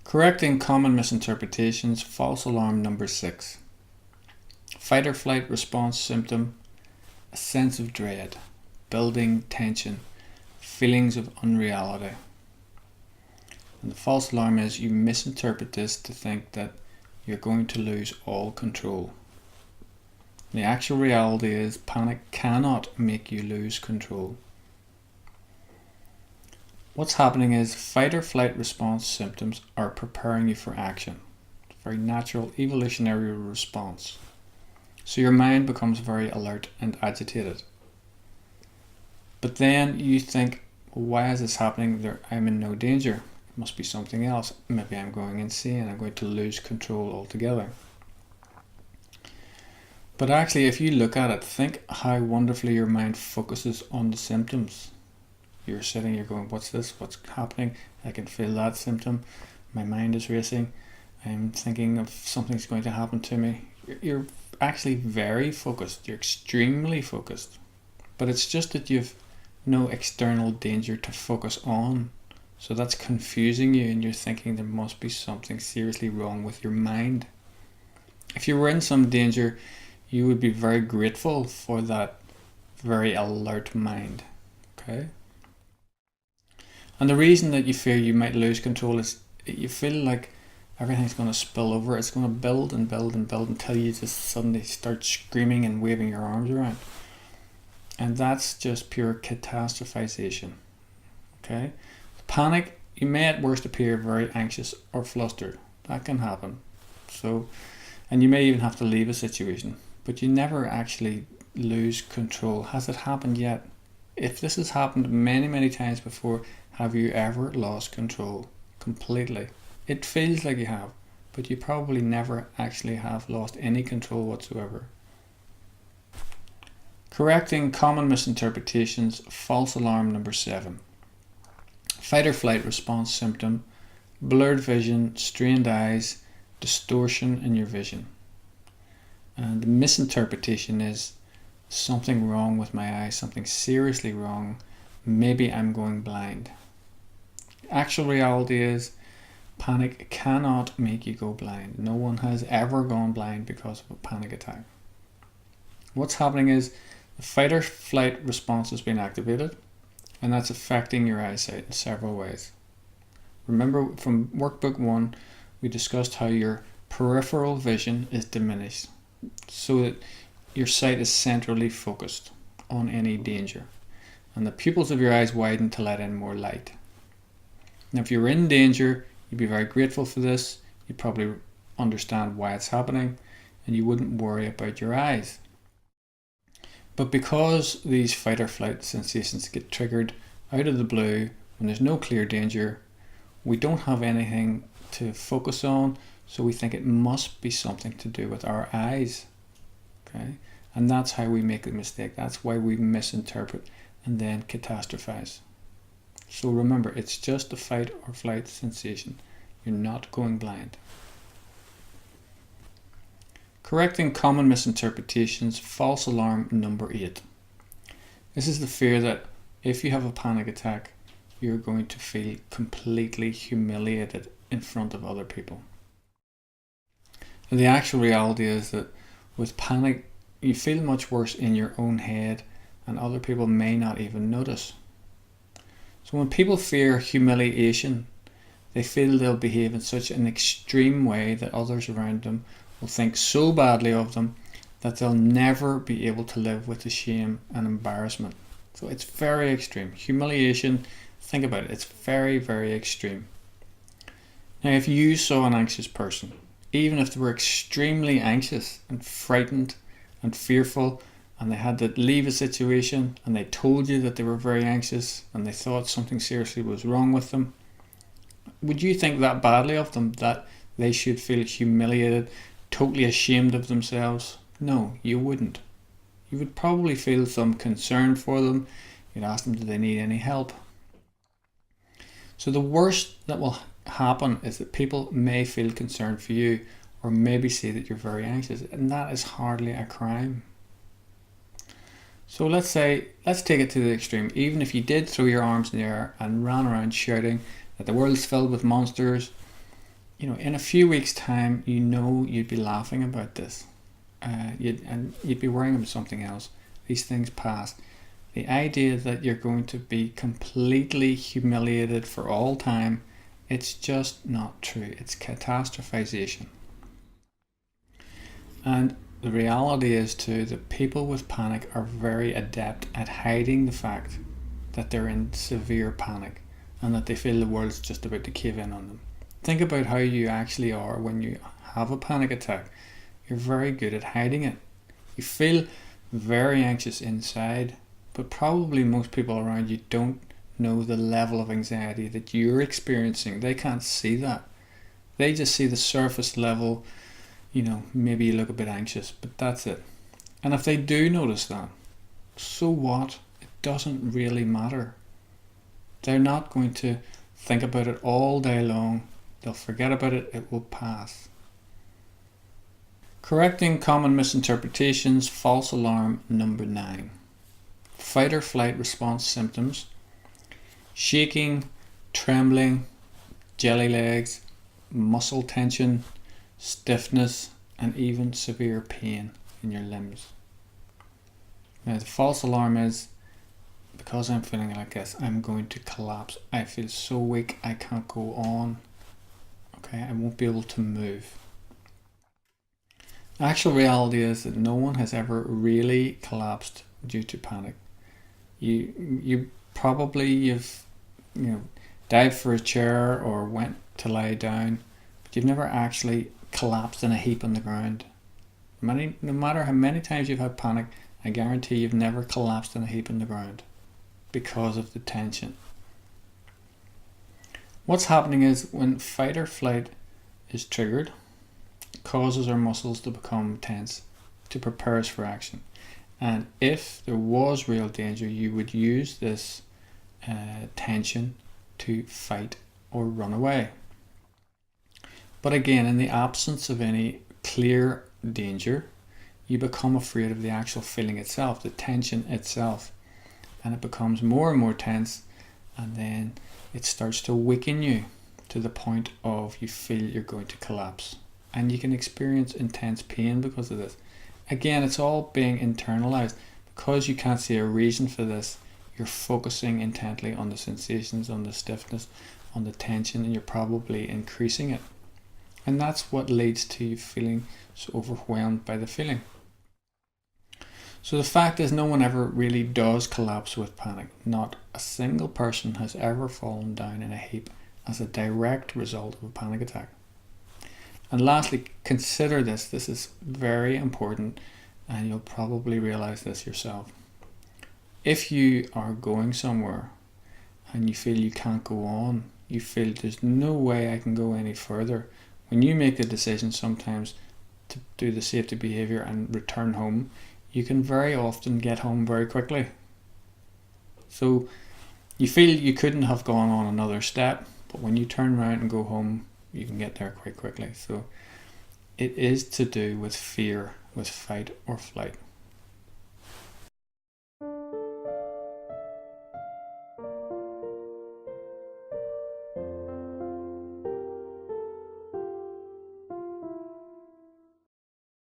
Correcting common misinterpretations, false alarm number 6. Fight or flight response symptom, a sense of dread, building tension, feelings of unreality. And the false alarm is you misinterpret this to think that you're going to lose all control. The actual reality is panic cannot make you lose control. What's happening is fight or flight response symptoms are preparing you for action. It's a very natural evolutionary response. So your mind becomes very alert and agitated. But then you think, why is this happening? I'm in no danger. It must be something else. Maybe I'm going insane. I'm going to lose control altogether. But actually, if you look at it, think how wonderfully your mind focuses on the symptoms. You're sitting, you're going, what's this? What's happening? I can feel that symptom. My mind is racing. I'm thinking of something's going to happen to me. You're actually very focused. You're extremely focused. But it's just that you've no external danger to focus on. So that's confusing you and you're thinking there must be something seriously wrong with your mind. If you were in some danger, you would be very grateful for that very alert mind. Okay? And the reason that you fear you might lose control is you feel like everything's going to spill over. It's going to build and build and build until you just suddenly start screaming and waving your arms around. And that's just pure catastrophization. Okay? Panic, you may at worst appear very anxious or flustered. That can happen. And you may even have to leave a situation. But you never actually lose control. Has it happened yet? If this has happened many, many times before, have you ever lost control completely? It feels like you have, but you probably never actually have lost any control whatsoever. Correcting common misinterpretations, false alarm number 7. Fight or flight response symptom, blurred vision, strained eyes, distortion in your vision. And the misinterpretation is something wrong with my eyes, something seriously wrong. Maybe I'm going blind. Actual reality is panic cannot make you go blind. No one has ever gone blind because of a panic attack. What's happening is the fight or flight response has been activated and that's affecting your eyesight in several ways. Remember from workbook 1, we discussed how your peripheral vision is diminished so that your sight is centrally focused on any danger. And the pupils of your eyes widen to let in more light. Now if you're in danger, you'd be very grateful for this. You'd probably understand why it's happening and you wouldn't worry about your eyes. But because these fight or flight sensations get triggered out of the blue when there's no clear danger, we don't have anything to focus on, so we think it must be something to do with our eyes. Okay? And that's how we make the mistake. That's why we misinterpret and then catastrophize. So remember, it's just a fight or flight sensation. You're not going blind. Correcting common misinterpretations, false alarm number 8. This is the fear that if you have a panic attack, you're going to feel completely humiliated in front of other people. And the actual reality is that with panic, you feel much worse in your own head and other people may not even notice. So when people fear humiliation, they feel they'll behave in such an extreme way that others around them will think so badly of them that they'll never be able to live with the shame and embarrassment. So it's very extreme. Humiliation, think about it, it's very, very extreme. Now if you saw an anxious person, even if they were extremely anxious and frightened and fearful, and they had to leave a situation and they told you that they were very anxious and they thought something seriously was wrong with them, would you think that badly of them that they should feel humiliated, totally ashamed of themselves? No, you wouldn't. You would probably feel some concern for them. You'd ask them, do they need any help? So the worst that will happen is that people may feel concern for you or maybe say that you're very anxious, and that is hardly a crime. So let's take it to the extreme. Even if you did throw your arms in the air and ran around shouting that the world's filled with monsters in a few weeks' time, you'd be laughing about this. You'd be worrying about something else. These things pass. The idea that you're going to be completely humiliated for all time, it's just not true. It's catastrophization. And the reality is too that people with panic are very adept at hiding the fact that they're in severe panic and that they feel the world's just about to cave in on them. Think about how you actually are when you have a panic attack. You're very good at hiding it. You feel very anxious inside, but probably most people around you don't know the level of anxiety that you're experiencing. They can't see that. They just see the surface level, maybe you look a bit anxious, but that's it. And if they do notice that, so what? It doesn't really matter. They're not going to think about it all day long. They'll forget about it. It will pass. Correcting common misinterpretations, false alarm number 9. Fight or flight response symptoms: shaking, trembling, jelly legs, muscle tension, stiffness, and even severe pain in your limbs. Now the false alarm is, because I'm feeling like this, I'm going to collapse. I feel so weak, I can't go on. Okay, I won't be able to move. The actual reality is that no one has ever really collapsed due to panic. You've dived for a chair or went to lie down, but you've never actually collapsed in a heap on the ground. No matter how many times you've had panic, I guarantee you've never collapsed in a heap on the ground because of the tension. What's happening is when fight or flight is triggered, it causes our muscles to become tense to prepare us for action. And if there was real danger, you would use this tension to fight or run away. But again, in the absence of any clear danger, you become afraid of the actual feeling itself, the tension itself. And it becomes more and more tense, and then it starts to weaken you to the point of you feel you're going to collapse. And you can experience intense pain because of this. Again, it's all being internalized. Because you can't see a reason for this, you're focusing intently on the sensations, on the stiffness, on the tension, and you're probably increasing it. And that's what leads to you feeling so overwhelmed by the feeling. So the fact is, no one ever really does collapse with panic. Not a single person has ever fallen down in a heap as a direct result of a panic attack. And lastly, consider this. This is very important, and you'll probably realize this yourself. If you are going somewhere and you feel you can't go on, you feel there's no way I can go any further, when you make the decision sometimes to do the safety behavior and return home, you can very often get home very quickly. So you feel you couldn't have gone on another step, but when you turn around and go home, you can get there quite quickly. So it is to do with fear, with fight or flight.